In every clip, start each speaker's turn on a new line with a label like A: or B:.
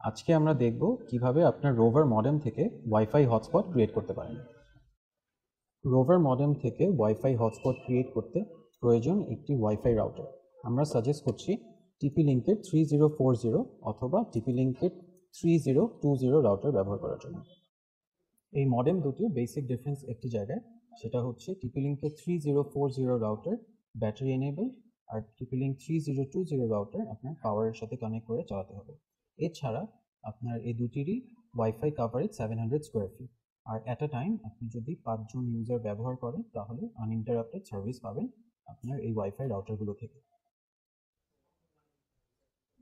A: আজকে আমরা দেখব কিভাবে আপনার রোভার মডেম থেকে ওয়াইফাই হটস্পট ক্রিয়েট করতে পারেন। রোভার মডেম থেকে ওয়াইফাই হটস্পট ক্রিয়েট করতে প্রয়োজন একটি ওয়াইফাই রাউটার। আমরা সাজেস্ট করছি TP-Link-এর 3040 অথবা TP-Link-এর 3020 রাউটার ব্যবহার করার জন্য। এই মডেম দুটির বেসিক ডিফারেন্স একটি জায়গায়, সেটা হচ্ছে TP-Link-এর 3040 রাউটার ব্যাটারি এনেবলড আর TP-Link 3020 রাউটার আপনার পাওয়ারের সাথে কানেক্ট করে চালাতে হবে। এছাড়া আপনার এই দুটিরই ওয়াইফাই কাভারেজ 700 স্কোয়ার ফিট, আর অ্যাট আ টাইম আপনি যদি 5 জন ইউজার ব্যবহার করেন তাহলে আনইন্টারাপ্টেড সার্ভিস পাবেন আপনার এই ওয়াইফাই রাউটারগুলো থেকে।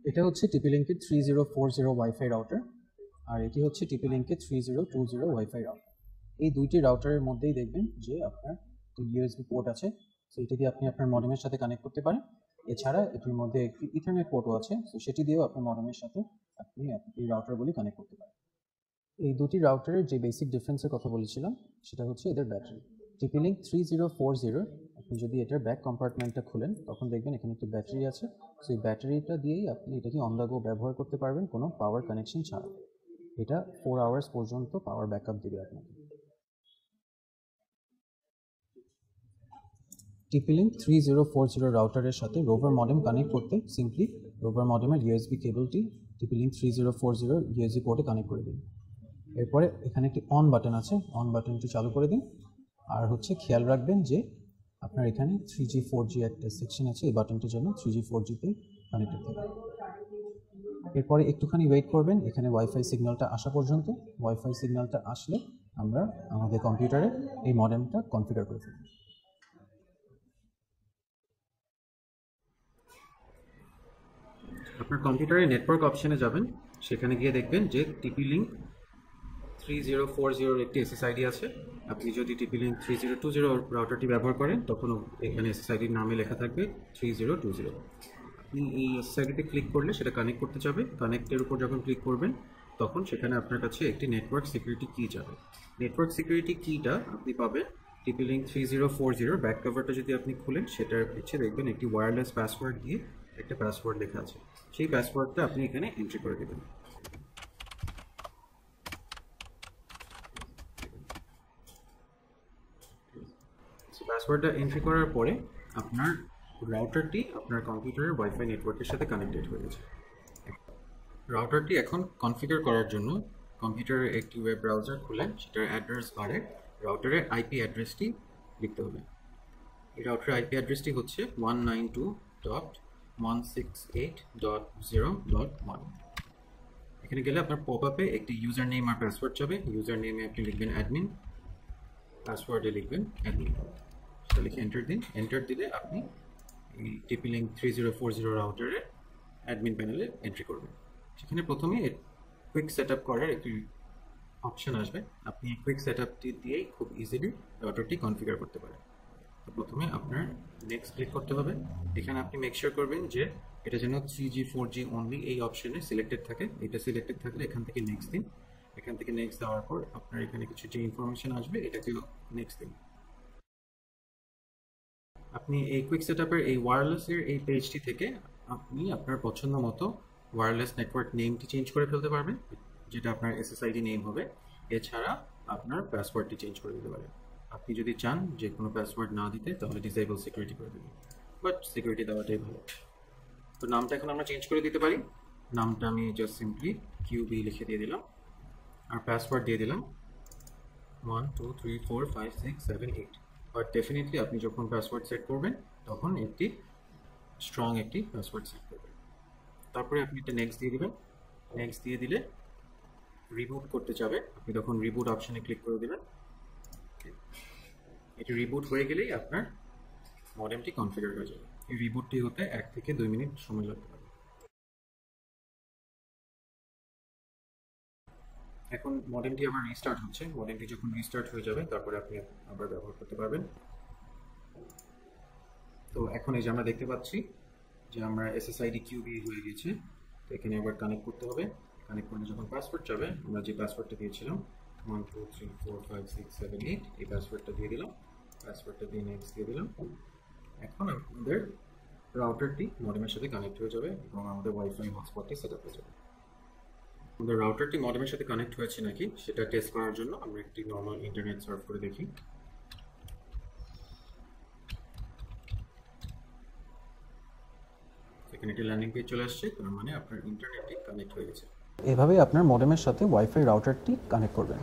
A: এটা হচ্ছে TP-Link-এর 3040 ওয়াইফাই রাউটার, আর এটি হচ্ছে TP-Link-এর 3020 ওয়াইফাই রাউটার। এই দুইটি রাউটারের মধ্যেই দেখবেন যে আপনার USB পোর্ট আছে, সো এটি দিয়ে আপনি আপনার মডেমের সাথে কানেক্ট করতে পারেন। এছাড়া এটির মধ্যে একটি ইথারনেট পোর্টও আছে, সো সেটি দিয়েও আপনার মডেমের সাথে আপনি এই রাউটারগুলি কানেক্ট করতে পারেন। এই দুটি রাউটারের যে বেসিক ডিফারেন্সের কথা বলেছিলাম সেটা হচ্ছে এদের ব্যাটারি। TP-Link 3040 আপনি যদি এটার ব্যাক কম্পার্টমেন্টটা খুলেন তখন দেখবেন এখানে একটি ব্যাটারি আছে, সো এই ব্যাটারিটা দিয়েই আপনি এটাকে অন দ্য গো ব্যবহার করতে পারবেন কোনো পাওয়ার কানেকশন ছাড়া। এটা 4 আওয়ার্স পর্যন্ত পাওয়ার ব্যাকআপ দেবে আপনাকে। TP-Link 3040 রাউটারের সাথে রোভার মডেম কানেক্ট করতে সিম্পলি রোভার মডেমের USB কেবলটি TP-Link 3040 USB পোর্টে কানেক্ট করে দিন। এরপরে এখানে একটি অন বাটন আছে, অন বাটনটি চালু করে দিন। আর হচ্ছে খেয়াল রাখবেন যে আপনার এখানে 3G 4G একটা সেকশন আছে, এই বাটনটি যেন 3G 4G-তে কানেক্টেড থাকে। এরপরে একটুখানি ওয়েট করবেন এখানে ওয়াইফাই সিগন্যালটা আসা পর্যন্ত। ওয়াইফাই সিগন্যালটা আসলে আমরা আমাদের কম্পিউটারে এই মডেমটা কনফিগার করে ফেলব। আপনার কম্পিউটারে নেটওয়ার্ক অপশনে যাবেন, সেখানে গিয়ে দেখবেন যে TP-Link 3040 একটি SSID আছে। আপনি যদি TP-Link 3020 রাউটারটি ব্যবহার করেন তখন এখানে SSIDর নামে লেখা থাকবে 3020। আপনি এই SSIDতে ক্লিক করলে সেটা কানেক্ট করতে যাবে। কানেক্টের উপর যখন ক্লিক করবেন তখন সেখানে আপনার কাছে একটি নেটওয়ার্ক সিকিউরিটি কি যাবে। নেটওয়ার্ক সিকিউরিটি কিটা আপনি পাবেন TP-Link 3040 ব্যাক কভারটা যদি আপনি খুলেন সেটার পিছিয়ে দেখবেন একটি ওয়্যারলেস পাসওয়ার্ড দিয়ে একটা পাসওয়ার্ড লেখা আছে। সেই পাসওয়ার্ডটা আপনি এখানে এন্ট্রি করে দেবেন। পাসওয়ার্ডটা এন্ট্রি করার পরে আপনার রাউটারটি আপনার কম্পিউটারের ওয়াইফাই নেটওয়ার্কের সাথে কানেক্টেড হয়ে গেছে। রাউটারটি এখন কনফিগার করার জন্য কম্পিউটারের একটি ওয়েব ব্রাউজার খুলে সেটার অ্যাড্রেস বারে রাউটারের আইপি অ্যাড্রেসটি লিখতে হবে। এই রাউটারের আইপি অ্যাড্রেসটি হচ্ছে 192.168.0.1। এখানে গেলে আপনার পপআপে একটি ইউজার নেম আর পাসওয়ার্ড যাবে। ইউজার নেমে আপনি লিখবেন অ্যাডমিন, পাসওয়ার্ডে লিখবেন অ্যাডমিন, সেটা লিখে এন্টার দিন। এন্টার দিলে আপনি এই TP-Link 3040 রাউটারের অ্যাডমিন প্যানেলে এন্ট্রি করবেন। সেখানে প্রথমে কুইক সেট আপ করার একটি অপশন আসবে। আপনি এই কুইক সেট আপটি দিয়েই খুব ইজিলি রাউটারটি কনফিগার করতে পারেন। তো প্রথমে আপনার নেক্সট ক্লিক করতে হবে। এখানে আপনি মেক শিওর করবেন যে এটা যেন 3G 4G অনলি এই অপশনে সিলেক্টেড থাকে। এটা সিলেক্টেড থাকলে এখান থেকে নেক্সট দিন। এখান থেকে নেক্সট দেওয়ার পর আপনার এখানে কিছু যে ইনফরমেশন আসবে এটাকে নেক্সট দিন। আপনি এই কুইক সেটআপের এই ওয়্যারলেসের এই পেজটি থেকে আপনি আপনার পছন্দ মতো ওয়্যারলেস নেটওয়ার্ক নেমটি চেঞ্জ করে ফেলতে পারবেন, যেটা আপনার SSID নেম হবে। এছাড়া আপনার পাসওয়ার্ডটি চেঞ্জ করে দিতে পারেন। আপনি যদি চান যে কোনো পাসওয়ার্ড না দিতে তাহলে ডিসেবল সিকিউরিটি করে দেবেন, বাট সিকিউরিটি দেওয়াটাই ভালো। তো নামটা এখন আমরা চেঞ্জ করে দিতে পারি। নামটা আমি জাস্ট সিম্পলি QB লিখে দিয়ে দিলাম আর পাসওয়ার্ড দিয়ে দিলাম 1 2 3 4 5 6 7 8। বাট ডেফিনেটলি আপনি যখন পাসওয়ার্ড সেট করবেন তখন একটি স্ট্রং একটি পাসওয়ার্ড সেট করবেন। তারপরে আপনি এটা নেক্সট দিয়ে দিবেন। নেক্সট দিয়ে দিলে রিবুট করতে যাবে, আপনি তখন রিবুট অপশনে ক্লিক করে দেবেন। এটি রিবুট হয়ে গেলেই আপনার মডেমটি কনফিগার হয়ে যাবে। এই রিবুটটি হতে 1 থেকে 2 মিনিট সময় লাগতে পারে। এখন মডেমটি আবার রিস্টার্ট হচ্ছে। মডেমটি যখন রিস্টার্ট হয়ে যাবে তারপরে আপনি আবার ব্যবহার করতে পারবেন। তো এখন এই যে আমরা দেখতে পাচ্ছি যে আমরা SSID QB হয়ে গেছে। তো এখানে আবার কানেক্ট করতে হবে। কানেক্ট করলে যখন পাসওয়ার্ড যাবে আমরা যে পাসওয়ার্ডটা দিয়েছিলাম 1 2 3 4 5 6 7 8 এই পাসওয়ার্ডটা দিয়ে দিলাম। পাসওয়ার্ডটা দিয়ে নেক্সট দিয়ে দিলাম। এখন আমাদের রাউটারটি মডেমের সাথে কানেক্ট হয়ে যাবে এবং আমাদের ওয়াইফাই হটস্পটটি সেট আপ হয়ে যাবে। আমাদের রাউটারটি মডেমের সাথে কানেক্ট হয়েছে নাকি সেটা টেস্ট করার জন্য আমরা একটি নর্মাল ইন্টারনেট সার্ফ করে দেখি। এখানে একটি ল্যান্ডিং পেজ চলে আসছে, তার মানে আপনার ইন্টারনেটটি কানেক্ট হয়ে গেছে।
B: এভাবেই আপনার মডেমের সাথে ওয়াইফাই রাউটারটি কানেক্ট করবেন।